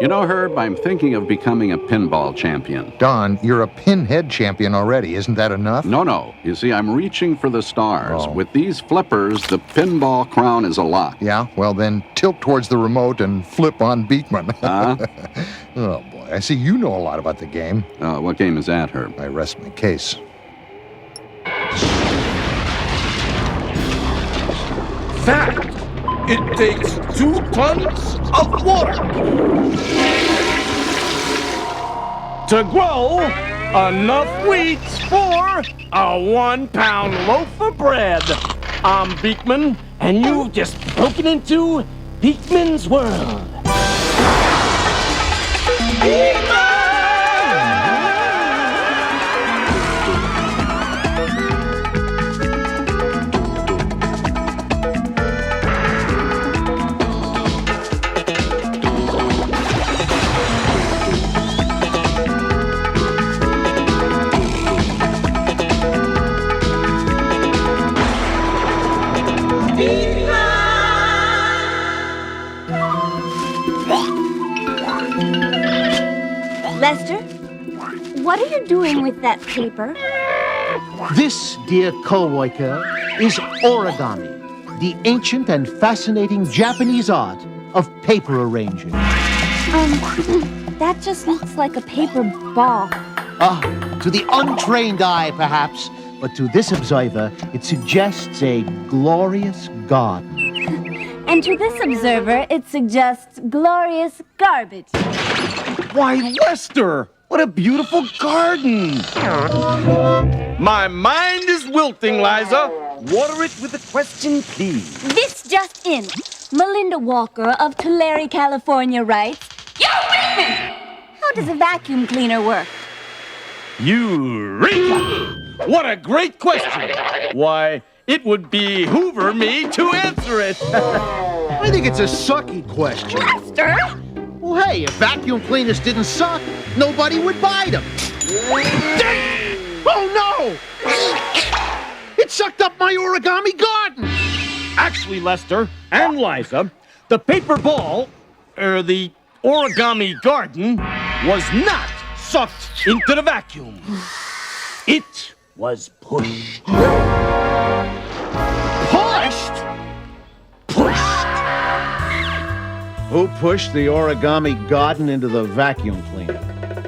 You know, Herb, I'm thinking of becoming a pinball champion. Don, you're a pinhead champion already. Isn't that enough? No. You see, I'm reaching for the stars. Oh. With these flippers, the pinball crown is a lock. Yeah? Well, then tilt towards the remote and flip on Beakman. Huh? Oh, boy. I see you know a lot about the game. What game is that, Herb? I rest my case. Fact! It takes 2 tons of water to grow enough wheat for a 1-pound loaf of bread. I'm Beakman, and you've just broken into Beakman's world. Beakman! Lester, what are you doing with that paper? This, dear co-worker, is origami, the ancient and fascinating Japanese art of paper arranging. That just looks like a paper ball. To the untrained eye, perhaps, but to this observer, it suggests a glorious garden. And to this observer, it suggests glorious garbage. Why, Lester, what a beautiful garden. My mind is wilting, Liza. Water it with a question, please. This just in. Melinda Walker of Tulare, California writes, Yo, Beakman! How does a vacuum cleaner work? Eureka! What a great question. Why, it would behoove me to answer it. I think it's a sucky question. Lester! Well, hey, if vacuum cleaners didn't suck, nobody would buy them. Oh, no! It sucked up my origami garden! Actually, Lester and Liza, the paper ball, the origami garden, was not sucked into the vacuum. It was pushed. Pushed? Pushed. Who pushed the origami garden into the vacuum cleaner?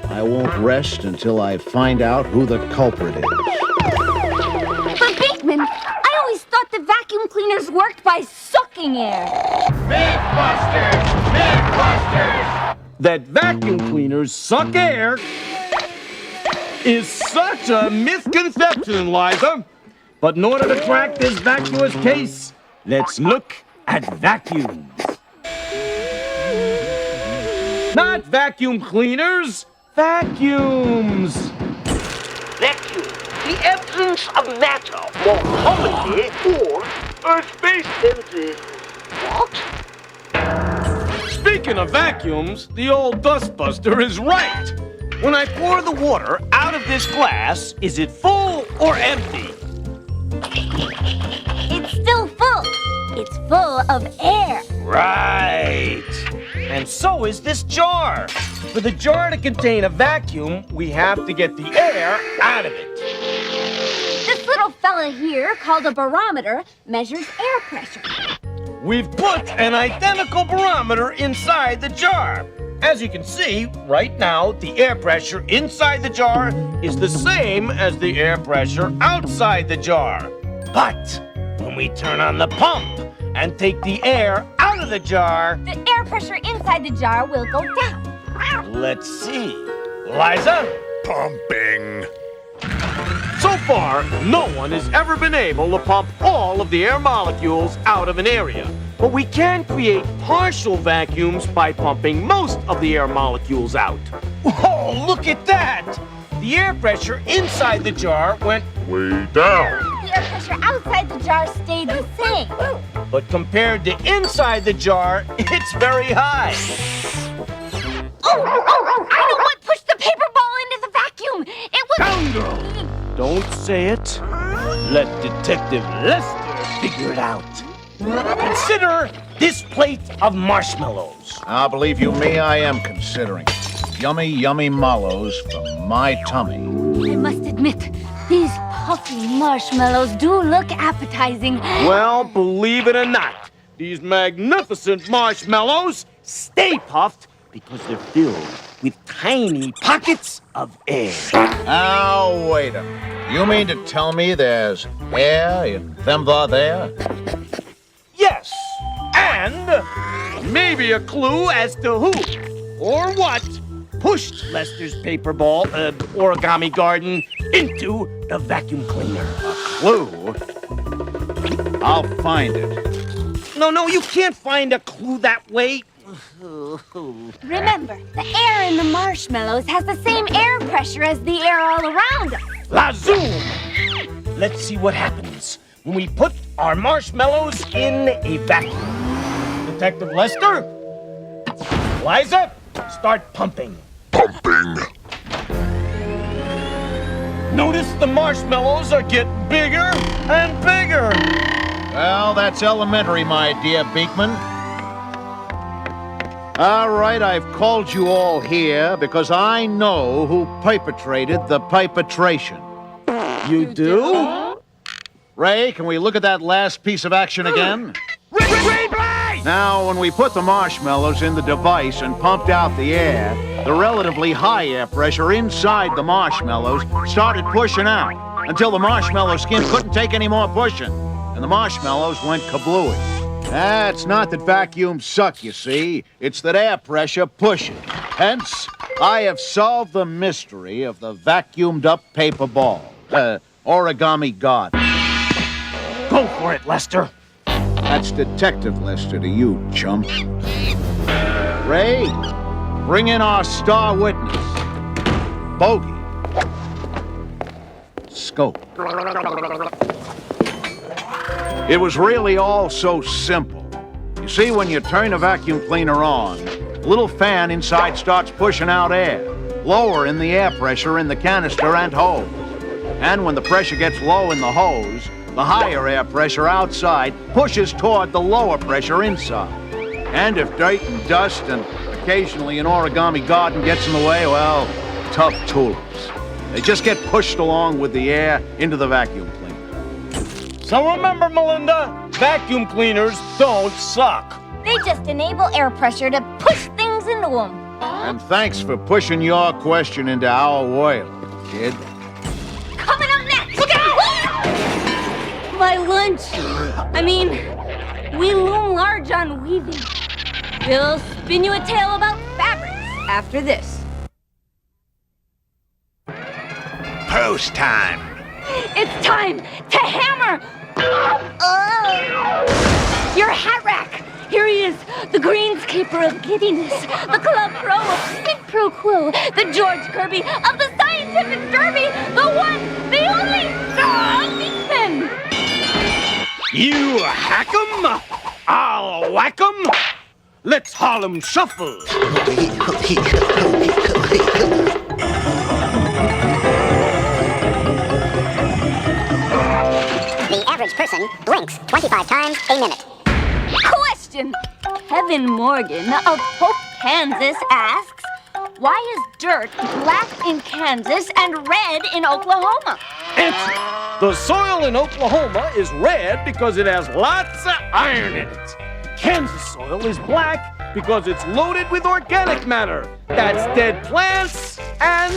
I won't rest until I find out who the culprit is. But Beakman, I always thought the vacuum cleaners worked by sucking air. Mythbusters! Mythbusters! That vacuum cleaners suck air is such a misconception, Liza. But in order to crack this vacuous case, let's look at vacuums. Not vacuum cleaners, vacuums. Vacuum, the absence of matter, more commonly called Earth-based energy. What? Speaking of vacuums, the old dustbuster is right. When I pour the water out of this glass, is it full or empty? It's still full. It's full of air. Right. And so is this jar. For the jar to contain a vacuum, we have to get the air out of it. This little fella here, called a barometer, measures air pressure. We've put an identical barometer inside the jar. As you can see, right now, the air pressure inside the jar is the same as the air pressure outside the jar. But when we turn on the pump and take the air out of the jar, The air pressure inside the jar will go down. let's see. Liza? Pumping. So far, no one has ever been able to pump all of the air molecules out of an area. But we can create partial vacuums by pumping most of the air molecules out. Whoa, look at that! The air pressure inside the jar went Way down. The air pressure outside the jar stayed the same. but compared to inside the jar, it's very high. Oh, I know what pushed the paper ball into the vacuum. It was... Scoundrel! Don't say it. Let Detective Lester figure it out. Consider this plate of marshmallows. I'll believe you me, I am considering it. Yummy, yummy mallows from my tummy. I must admit, these puffy marshmallows do look appetizing. Well, believe it or not, these magnificent marshmallows stay puffed because they're filled with tiny pockets of air. Now, wait a minute. You mean to tell me there's air in them there? Yes, and maybe a clue as to who or what pushed Lester's paper ball origami garden into the vacuum cleaner. A clue? I'll find it. No, you can't find a clue that way. Remember, the air in the marshmallows has the same air pressure as the air all around us. Lazoom! Let's see what happens when we put our marshmallows in a vacuum. Detective Lester, Liza, start pumping. Pumping. Notice the marshmallows are getting bigger and bigger. Well, that's elementary, my dear Beakman. All right, I've called you all here because I know who perpetrated the perpetration. You do? Ray, can we look at that last piece of action again? Now, when we put the marshmallows in the device and pumped out the air, the relatively high air pressure inside the marshmallows started pushing out until the marshmallow skin couldn't take any more pushing, and the marshmallows went kablooey. It's not that vacuums suck, you see. It's that air pressure pushes. Hence, I have solved the mystery of the vacuumed-up paper ball. Origami God. Go for it, Lester. That's Detective Lester to you, chump. Ray, bring in our star witness. Bogey. Scope. It was really all so simple. You see, when you turn a vacuum cleaner on, a little fan inside starts pushing out air, lowering the air pressure in the canister and hose. And when the pressure gets low in the hose, the higher air pressure outside pushes toward the lower pressure inside. And if dirt and dust and occasionally an origami garden gets in the way, well, tough tulips. They just get pushed along with the air into the vacuum cleaner. So remember, Melinda, vacuum cleaners don't suck. They just enable air pressure to push things into them. And thanks for pushing your question into our world, kid. Coming up next! Look out! My lunch. I mean, we loom large on weaving. We'll spin you a tale about fabrics after this. Post time. It's time to hammer! Your hat rack! Here he is, the greenskeeper of giddiness, the club pro of quid pro quo, the George Kirby of the scientific derby, the one, the only, Beakman! You hack 'em, I'll whack 'em. Let's Harlem shuffle. The average person blinks 25 times a minute. Question! Kevin Morgan of Hope, Kansas asks, why is dirt black in Kansas and red in Oklahoma? Answer. The soil in Oklahoma is red because it has lots of iron in it. Kansas soil is black because it's loaded with organic matter. That's dead plants and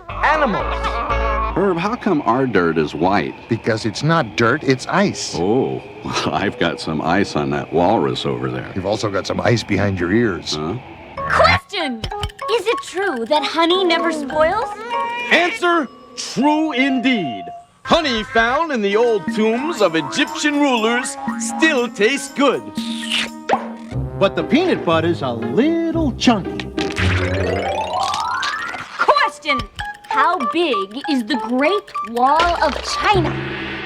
animals. Herb, how come our dirt is white? Because it's not dirt, it's ice. Oh, well, I've got some ice on that walrus over there. You've also got some ice behind your ears. Huh? Question! Is it true that honey never spoils? Answer, true indeed. Honey found in the old tombs of Egyptian rulers still tastes good. But the peanut butter's a little chunky. Question! How big is the Great Wall of China?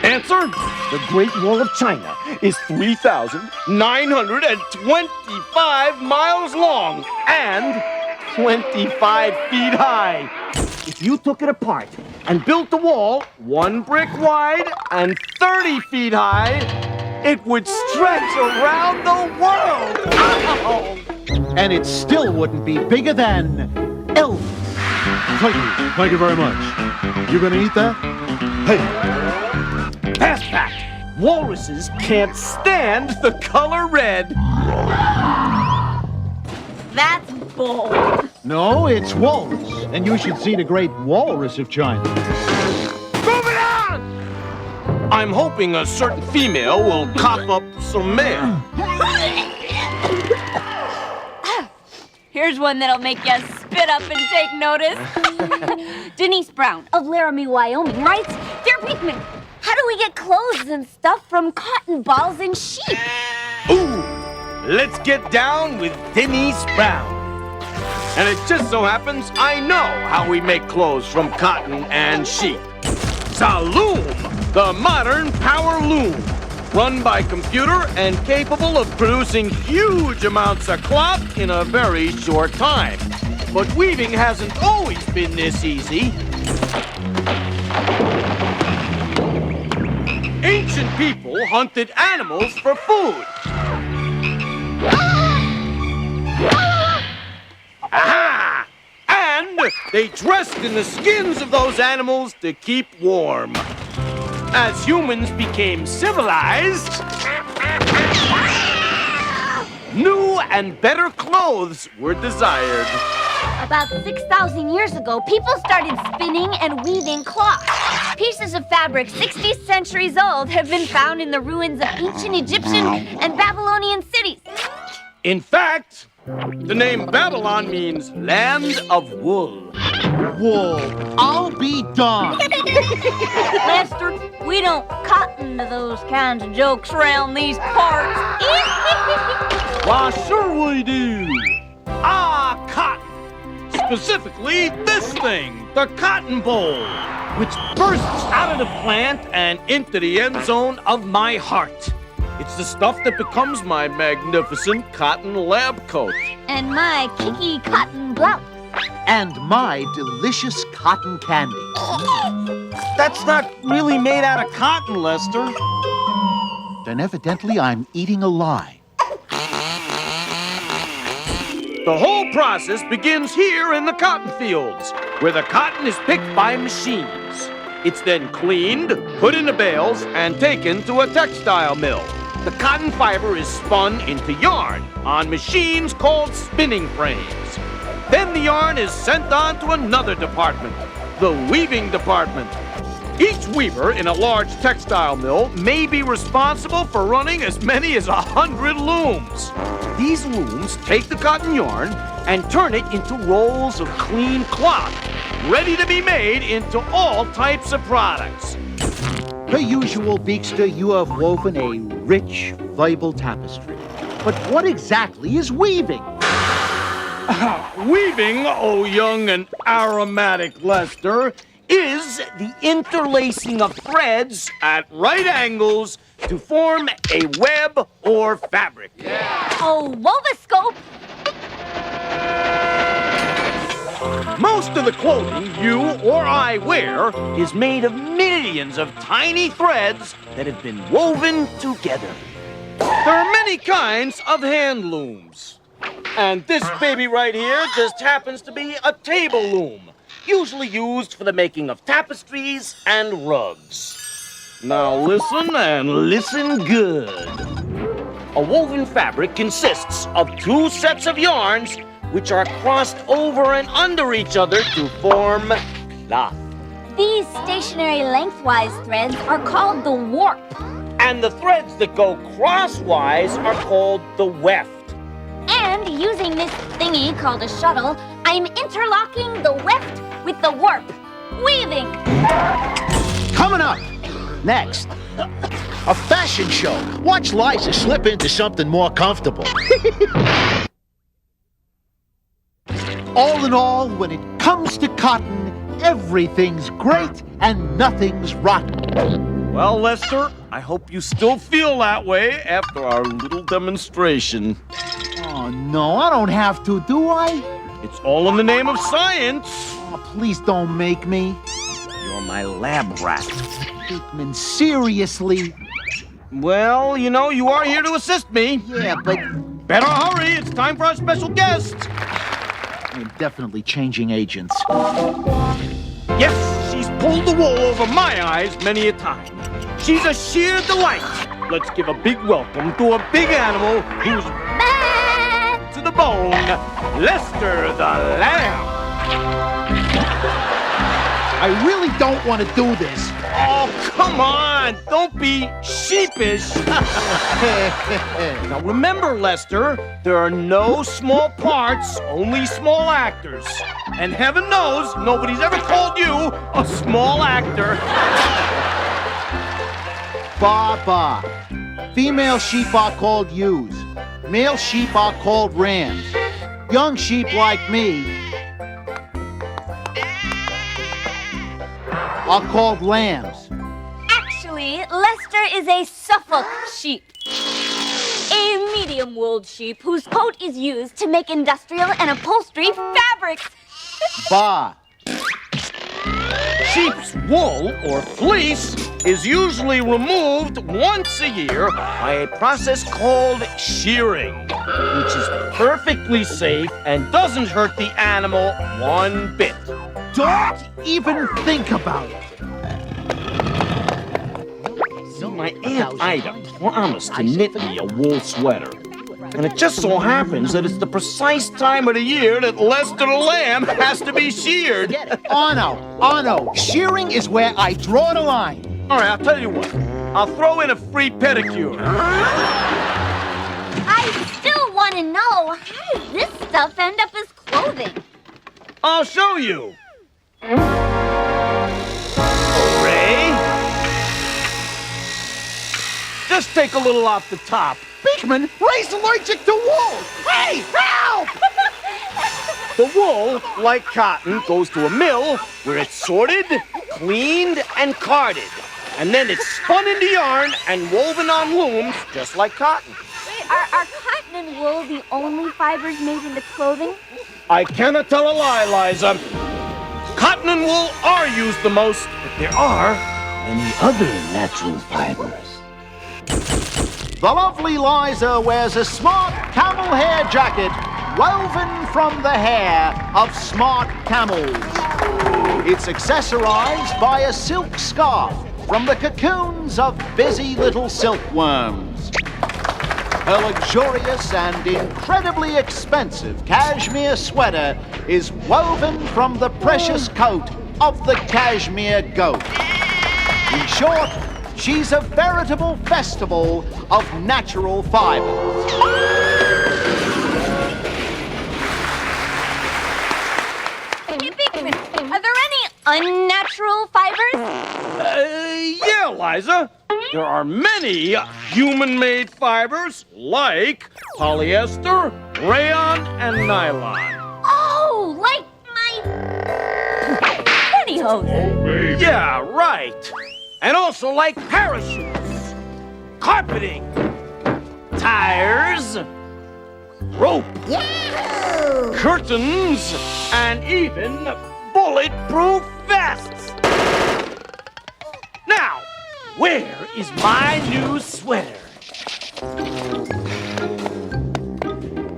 Answer, the Great Wall of China is 3,925 miles long and 25 feet high. If you took it apart and built the wall 1 brick wide and 30 feet high, it would stretch around the world. Oh. And it still wouldn't be bigger than Elvis. Thank you very much. You gonna eat that? Hey. Fast fact, walruses can't stand the color red. That's bold. No, it's walrus. And you should see the great walrus of China. Moving on! I'm hoping a certain female will cough up some male. Here's one that'll make you spit up and take notice. Denise Brown of Laramie, Wyoming writes, Dear Beakman, how do we get clothes and stuff from cotton balls and sheep? Ooh, let's get down with Denise Brown. And it just so happens I know how we make clothes from cotton and sheep. Loom, the modern power loom, run by computer and capable of producing huge amounts of cloth in a very short time. But weaving hasn't always been this easy. Ancient people hunted animals for food. Aha! And they dressed in the skins of those animals to keep warm. As humans became civilized, new and better clothes were desired. About 6,000 years ago, people started spinning and weaving cloth. Pieces of fabric 60 centuries old have been found in the ruins of ancient Egyptian and Babylonian cities. In fact, the name Babylon means land of wool. Wool. I'll be darned. Lester, we don't cotton to those kinds of jokes around these parts. Why, sure we do. Ah, cotton. Specifically, this thing, the cotton boll, which bursts out of the plant and into the end zone of my heart. It's the stuff that becomes my magnificent cotton lab coat. And my kicky cotton blouse. And my delicious cotton candy. That's not really made out of cotton, Lester. Then evidently I'm eating a lie. The whole process begins here in the cotton fields, where the cotton is picked by machines. It's then cleaned, put into bales, and taken to a textile mill. The cotton fiber is spun into yarn on machines called spinning frames. Then the yarn is sent on to another department, the weaving department. Each weaver in a large textile mill may be responsible for running as many as 100 looms. These looms take the cotton yarn and turn it into rolls of clean cloth, ready to be made into all types of products. Per usual, Beakster, you have woven a rich, viable tapestry. But what exactly is weaving? Weaving, oh young and aromatic Lester, is the interlacing of threads at right angles to form a web or fabric. Oh, Wovoscope! Most of the clothing you or I wear is made of millions of tiny threads that have been woven together. There are many kinds of hand looms. And this baby right here just happens to be a table loom, usually used for the making of tapestries and rugs. Now listen, and listen good. A woven fabric consists of two sets of yarns which are crossed over and under each other to form cloth. These stationary lengthwise threads are called the warp. And the threads that go crosswise are called the weft. And using this thingy called a shuttle, I'm interlocking the weft with the warp. Weaving! Coming up next, a fashion show. Watch Liza slip into something more comfortable. All in all, when it comes to cotton, everything's great and nothing's rotten. Well, Lester, I hope you still feel that way after our little demonstration. Oh, no, I don't have to, do I? It's all in the name of science. Oh, please don't make me. You're my lab rat. Beakman, seriously? Well, you know, you are here to assist me. Yeah, but Better hurry, it's time for our special guest. I'm definitely changing agents. Yes, she's pulled the wool over my eyes many a time. She's a sheer delight. Let's give a big welcome to a big animal who's bad to the bone, Lester the Lamb. I really don't want to do this. Oh, come on! Don't be sheepish! Now remember, Lester, there are no small parts, only small actors. And heaven knows, nobody's ever called you a small actor. Ba. Female sheep are called ewes. Male sheep are called rams. Young sheep like me are called lambs. Actually, Lester is a Suffolk sheep. A medium-wooled sheep whose coat is used to make industrial and upholstery fabrics. Ba. Sheep's wool, or fleece, is usually removed once a year by a process called shearing, which is perfectly safe and doesn't hurt the animal one bit. Don't even think about it. See, my Aunt Ida promised to knit me a wool sweater. And it just so happens that it's the precise time of the year that Lester the Lamb has to be sheared. Arno, shearing is where I draw the line. All right, I'll tell you what. I'll throw in a free pedicure. I still want to know, how does this stuff end up as clothing? I'll show you. Hooray! Just take a little off the top. Beakman, Ray's allergic to wool. Hey, help! The wool, like cotton, goes to a mill where it's sorted, cleaned, and carded. And then it's spun into yarn and woven on looms just like cotton. Wait, are cotton and wool the only fibers made into clothing? I cannot tell a lie, Liza. Cotton and wool are used the most, but there are many other natural fibers. The lovely Liza wears a smart camel hair jacket woven from the hair of smart camels. It's accessorized by a silk scarf from the cocoons of busy little silkworms. Her luxurious and incredibly expensive cashmere sweater is woven from the precious coat of the cashmere goat. In short, she's a veritable festival of natural fibers. Hey, Beakman, are there any unnatural fibers? Yeah, Liza. There are many human-made fibers like polyester, rayon, and nylon. Oh, like my pantyhose. Yeah, right. And also like parachutes, carpeting, tires, rope, curtains, and even bulletproof vests. Now, where is my new sweater?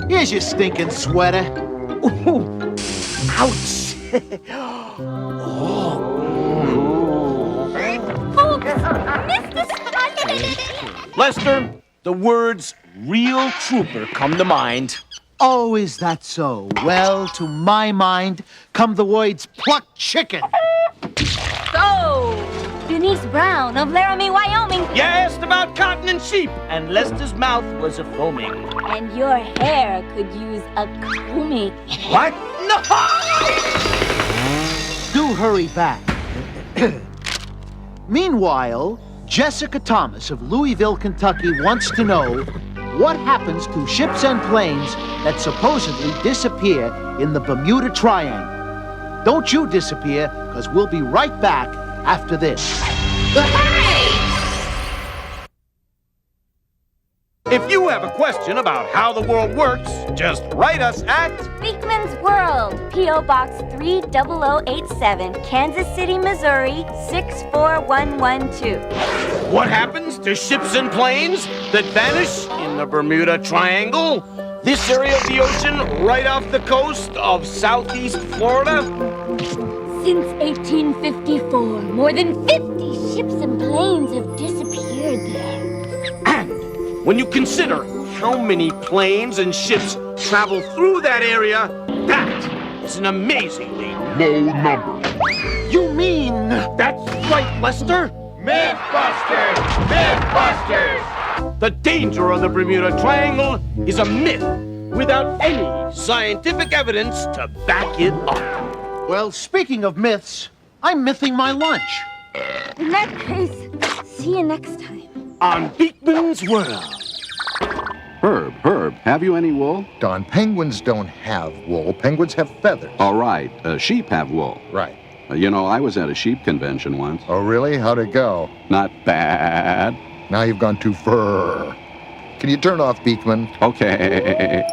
Here's your stinking sweater. Ooh, ouch. Missed the spot. Lester, the words real trooper come to mind. Oh, is that so? Well, to my mind, come the words plucked chicken. So, Denise Brown of Laramie, Wyoming. You asked about cotton and sheep, and Lester's mouth was a-foaming. And your hair could use a combing. What? No! Do hurry back. Meanwhile, Jessica Thomas of Louisville, Kentucky wants to know what happens to ships and planes that supposedly disappear in the Bermuda Triangle. Don't you disappear, because we'll be right back after this. If you have a question about how the world works, just write us at Beakman's World, P.O. Box 30087, Kansas City, Missouri 64112. What happens to ships and planes that vanish in the Bermuda Triangle? This area of the ocean right off the coast of southeast Florida? Since 1854, more than 50 ships and planes have disappeared there. And when you consider how many planes and ships travel through that area, that is an amazingly Low number. You mean... That's right, Lester. Mythbusters! Mythbusters! The danger of the Bermuda Triangle is a myth without any scientific evidence to back it up. Well, speaking of myths, I'm mything my lunch. In that case, see you next time. On Beakman's World. Herb, have you any wool? Don, penguins don't have wool. Penguins have feathers. All right, sheep have wool. Right. You know, I was at a sheep convention once. Oh, really? How'd it go? Not bad. Now you've gone too far. Can you turn off Beakman? Okay.